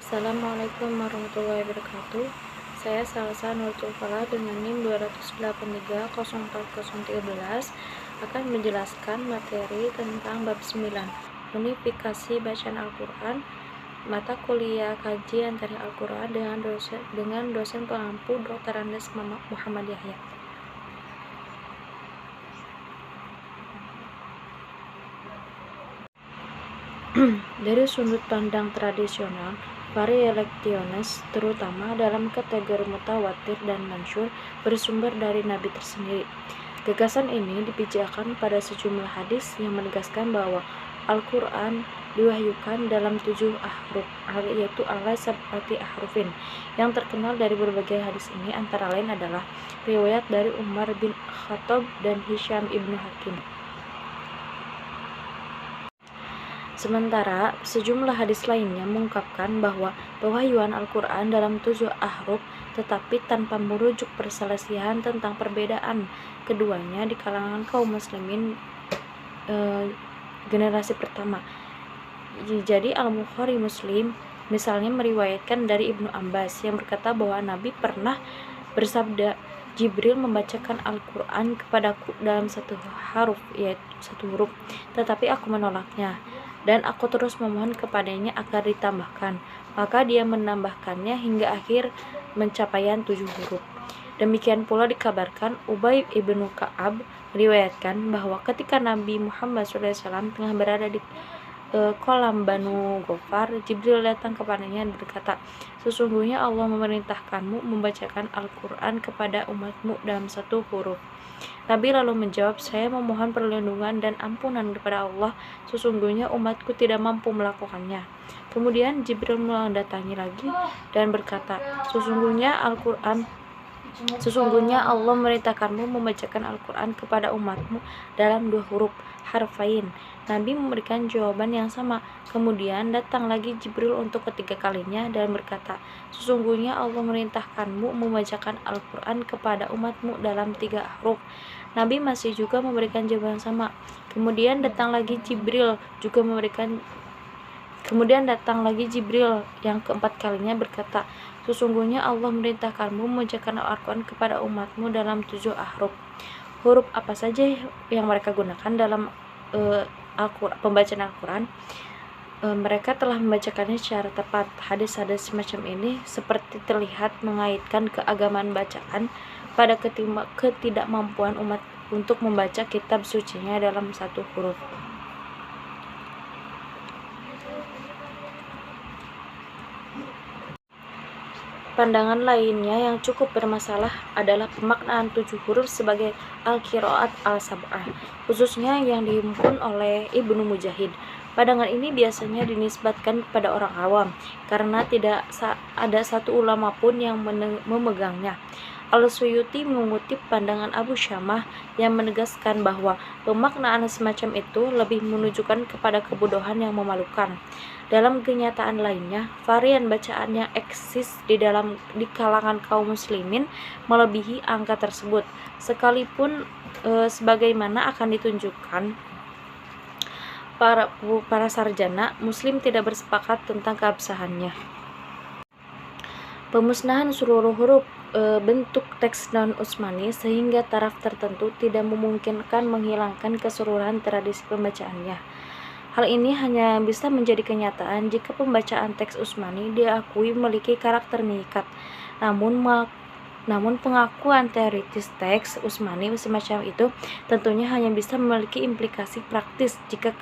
Assalamualaikum warahmatullahi wabarakatuh. Saya Salsa Nurul Fala dengan NIM 2830413 akan menjelaskan materi tentang bab 9, unifikasi bacaan Al-Quran, mata kuliah kaji antara Al-Quran dengan dosen pengampu Dr. Andes Muhammad Yahya. Dari sudut pandang tradisional, variations, terutama dalam kategori mutawatir dan mansyur, bersumber dari Nabi tersendiri. Gagasan ini dipijakan pada sejumlah hadis yang menegaskan bahwa Al-Quran diwahyukan dalam 7 ahruf, yaitu ala sab'ati ahrufin. Yang terkenal dari berbagai hadis ini antara lain adalah riwayat dari Umar bin Khattab dan Hisham ibnu Hakim. Sementara sejumlah hadis lainnya mengungkapkan bahwa pewahyuan Al-Quran dalam 7 ahruf, tetapi tanpa merujuk perselisihan tentang perbedaan keduanya di kalangan kaum muslimin generasi pertama. Jadi Al-Bukhari Muslim misalnya meriwayatkan dari Ibnu Abbas yang berkata bahwa Nabi pernah bersabda, Jibril membacakan Al-Quran kepadaku dalam satu huruf, yaitu satu huruf, tetapi aku menolaknya, dan aku terus memohon kepadanya agar ditambahkan. Maka dia menambahkannya hingga akhir pencapaian 7 huruf. Demikian pula dikabarkan Ubay ibnu Ka'ab meriwayatkan bahwa ketika Nabi Muhammad SAW tengah berada di kolam Banu Ghofar, Jibril datang kepadanya dan berkata, sesungguhnya Allah memerintahkanmu membacakan Al-Quran kepada umatmu dalam satu huruf. Nabi lalu menjawab, saya memohon perlindungan dan ampunan kepada Allah, sesungguhnya umatku tidak mampu melakukannya. Kemudian Jibril mendatangi lagi dan berkata, sesungguhnya Allah memerintahkanmu membacakan Al-Quran kepada umatmu dalam 2 huruf, harfain. Nabi memberikan jawaban yang sama. Kemudian datang lagi Jibril untuk ketiga kalinya dan berkata, sesungguhnya Allah memerintahkanmu membacakan Al-Quran kepada umatmu dalam 3 huruf. Nabi masih juga memberikan jawaban yang sama. Kemudian datang lagi Jibril yang keempat kalinya berkata, sesungguhnya Allah memerintahkanmu membacakan Al-Quran kepada umatmu dalam 7 ahruf. Huruf apa saja yang mereka gunakan dalam pembacaan Al-Quran? Mereka telah membacakannya secara tepat. Hadis-hadis semacam ini seperti terlihat mengaitkan keagamaan bacaan pada ketidakmampuan umat untuk membaca kitab sucinya dalam 1 huruf. Pandangan lainnya yang cukup bermasalah adalah pemaknaan 7 huruf sebagai al-qiraat al-sab'ah, khususnya yang dihimpun oleh Ibnu Mujahid. Pandangan ini biasanya dinisbatkan kepada orang awam, karena tidak ada satu ulama pun yang memegangnya. Al-Suyuti mengutip pandangan Abu Syamah yang menegaskan bahwa pemaknaan semacam itu lebih menunjukkan kepada kebodohan yang memalukan. Dalam kenyataan lainnya, varian bacaan yang eksis di kalangan kaum muslimin melebihi angka tersebut, sekalipun sebagaimana akan ditunjukkan para sarjana muslim tidak bersepakat tentang keabsahannya. Pemusnahan seluruh huruf bentuk teks non-Utsmani sehingga taraf tertentu tidak memungkinkan menghilangkan keseluruhan tradisi pembacaannya. Hal ini hanya bisa menjadi kenyataan jika pembacaan teks Utsmani diakui memiliki karakter mengikat. Namun pengakuan teoritis teks Utsmani semacam itu tentunya hanya bisa memiliki implikasi praktis jika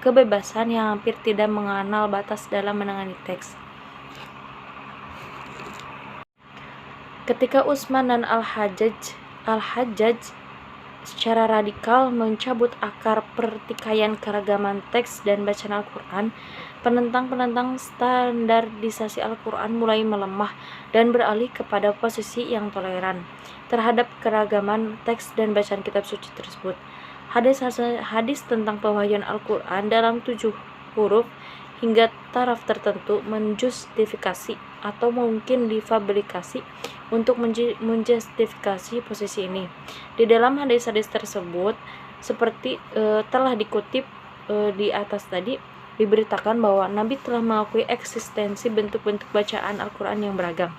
kebebasan yang hampir tidak mengenal batas dalam menangani teks. Ketika Utsman dan Al-Hajjaj secara radikal mencabut akar pertikaian keragaman teks dan bacaan Al-Quran, penentang standarisasi Al-Quran mulai melemah dan beralih kepada posisi yang toleran terhadap keragaman teks dan bacaan kitab suci tersebut. Hadis tentang pewahyuan Al-Quran dalam 7 huruf hingga taraf tertentu menjustifikasi atau mungkin difabrikasi untuk menjustifikasi posisi ini. Di dalam hadis-hadis tersebut, seperti telah dikutip di atas tadi, diberitakan bahwa Nabi telah mengakui eksistensi bentuk-bentuk bacaan Al-Quran yang beragam.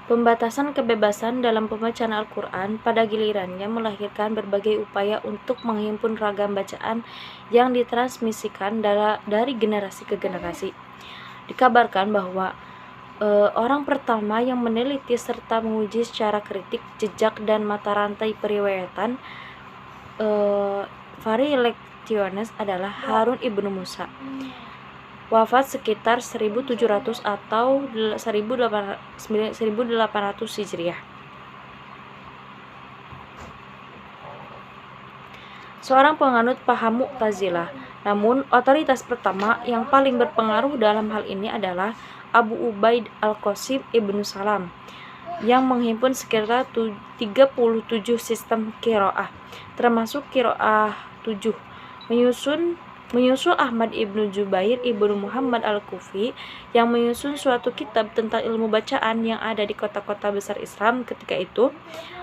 Pembatasan kebebasan dalam pembacaan Al-Quran pada gilirannya melahirkan berbagai upaya untuk menghimpun ragam bacaan yang ditransmisikan dari generasi ke generasi. Dikabarkan bahwa orang pertama yang meneliti serta menguji secara kritik jejak dan mata rantai periwayatan variations adalah Harun ibnu Musa, wafat sekitar 1700 atau 1800 Hijriah. Seorang penganut paham Mu'tazilah. Namun, otoritas pertama yang paling berpengaruh dalam hal ini adalah Abu Ubaid al-Qasim ibnu Salam, yang menghimpun sekitar 37 sistem qiraah, termasuk qiraah 7, menyusul Ahmad ibnu Jubair ibnu Muhammad al-Kufi yang menyusun suatu kitab tentang ilmu bacaan yang ada di kota-kota besar Islam ketika itu.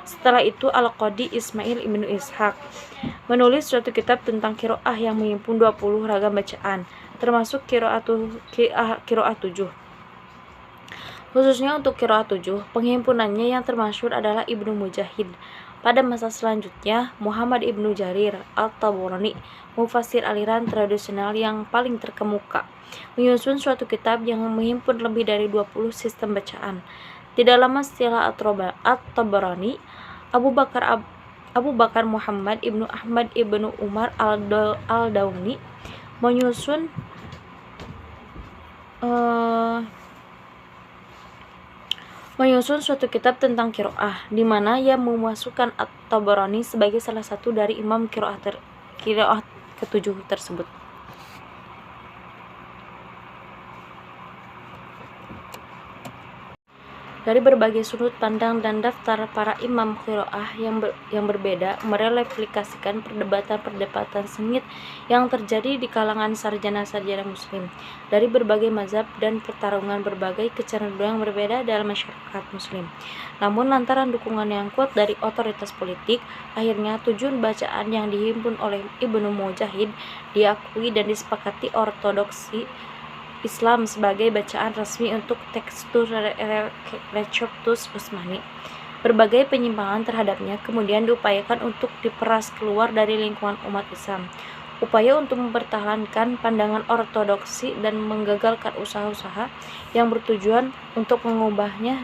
Setelah itu Al-Qadi Ismail ibnu Ishaq menulis suatu kitab tentang qiraah yang menghimpun 20 ragam bacaan, termasuk qiraah 7. Khususnya untuk qiraah 7, penghimpunannya yang termasyhur adalah Ibnu Mujahid. Pada masa selanjutnya, Muhammad ibnu Jarir al-Tabarani, mufassir aliran tradisional yang paling terkemuka, menyusun suatu kitab yang menghimpun lebih dari 20 sistem bacaan. Tidak lama setelah At-Tabarani, Abu Bakar Muhammad ibnu Ahmad ibnu Umar al-Dauni menyusun suatu kitab tentang qiraah, di mana ia memasukkan At-Tabarani sebagai salah satu dari imam qiraah ketujuh tersebut. Dari berbagai sudut pandang dan daftar para imam qiraah yang berbeda mereplikasikan perdebatan sengit yang terjadi di kalangan sarjana-sarjana muslim dari berbagai mazhab dan pertarungan berbagai kecenderungan berbeda dalam masyarakat muslim. Namun lantaran dukungan yang kuat dari otoritas politik, akhirnya tujuan bacaan yang dihimpun oleh Ibnu Mujahid diakui dan disepakati ortodoksi Islam sebagai bacaan resmi untuk tekstur Receptus Utsmani. Berbagai penyimpangan terhadapnya kemudian diupayakan untuk diperas keluar dari lingkungan umat Islam. Upaya untuk mempertahankan pandangan ortodoksi dan menggagalkan usaha-usaha yang bertujuan untuk mengubahnya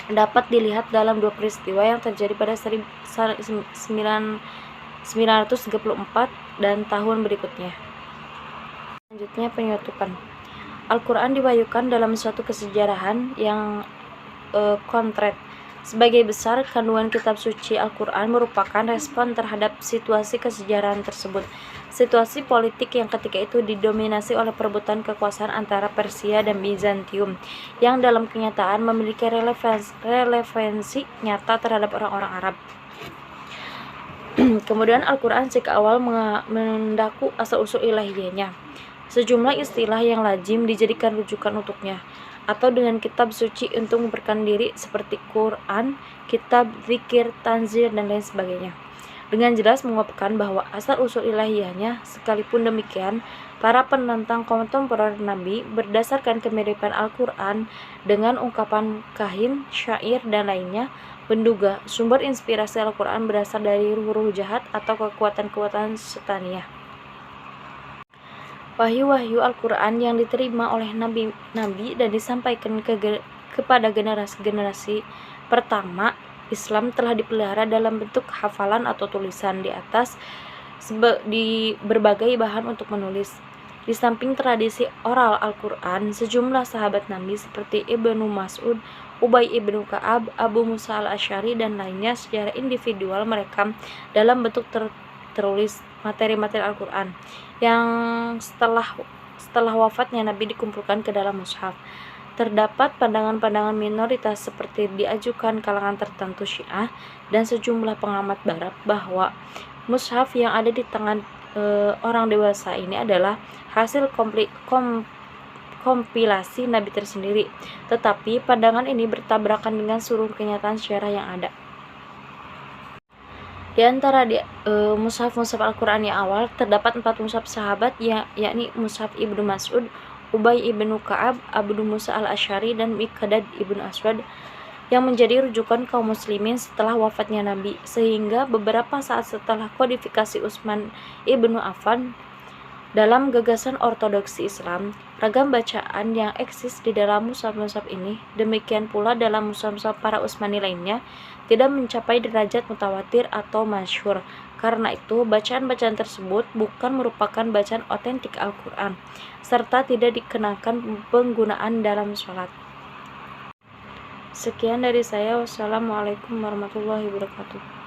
dapat dilihat dalam dua peristiwa yang terjadi pada 1934 dan tahun berikutnya. Selanjutnya, penyutupan. Al-Quran diwahyukan dalam suatu kesejarahan yang konkret. Sebagai besar, kandungan kitab suci Al-Quran merupakan respon terhadap situasi kesejarahan tersebut. Situasi politik yang ketika itu didominasi oleh perebutan kekuasaan antara Persia dan Bizantium, yang dalam kenyataan memiliki relevansi nyata terhadap orang-orang Arab. Kemudian Al-Quran sejak awal mendaku asal-usul ilahiyahnya. Sejumlah istilah yang lazim dijadikan rujukan untuknya, atau dengan kitab suci untuk memperkenalkan diri seperti Quran, kitab zikir, tanzil, dan lain sebagainya. Dengan jelas mengungkapkan bahwa asal-usul ilahiyahnya. Sekalipun demikian, para penentang kontemporer Nabi berdasarkan kemiripan Al-Quran dengan ungkapan kahin, syair, dan lainnya menduga sumber inspirasi Al-Quran berasal dari ruh-ruh jahat atau kekuatan-kekuatan setaniyah. Wahyu-wahyu Al-Quran yang diterima oleh nabi dan disampaikan kepada generasi-generasi pertama Islam telah dipelihara dalam bentuk hafalan atau tulisan di atas di berbagai bahan untuk menulis. Di samping tradisi oral Al-Quran, sejumlah sahabat Nabi seperti Ibnu Mas'ud, Ubay ibnu Ka'ab, Abu Musa al-Asy'ari, dan lainnya secara individual merekam dalam bentuk tertulis materi-materi Al-Quran yang setelah wafatnya Nabi dikumpulkan ke dalam mushaf. Terdapat pandangan-pandangan minoritas seperti diajukan kalangan tertentu Syiah dan sejumlah pengamat Barat bahwa mushaf yang ada di tangan orang dewasa ini adalah hasil kompilasi Nabi tersendiri. Tetapi pandangan ini bertabrakan dengan seluruh kenyataan sejarah yang ada. Di antara mushaf-mushaf Al-Qur'an yang awal terdapat 4 mushaf sahabat yakni mushaf Ibnu Mas'ud, Ubay ibnu Ka'ab, Abu Musa al-Asy'ari dan Miqdad ibnu Aswad yang menjadi rujukan kaum muslimin setelah wafatnya Nabi, sehingga beberapa saat setelah kodifikasi Utsman ibnu Affan. Dalam gagasan ortodoksi Islam, ragam bacaan yang eksis di dalam mushaf-mushaf ini, demikian pula dalam mushaf-mushaf para Utsmani lainnya, tidak mencapai derajat mutawatir atau masyhur. Karena itu, bacaan-bacaan tersebut bukan merupakan bacaan otentik Al-Quran, serta tidak dikenakan penggunaan dalam sholat. Sekian dari saya. Wassalamualaikum warahmatullahi wabarakatuh.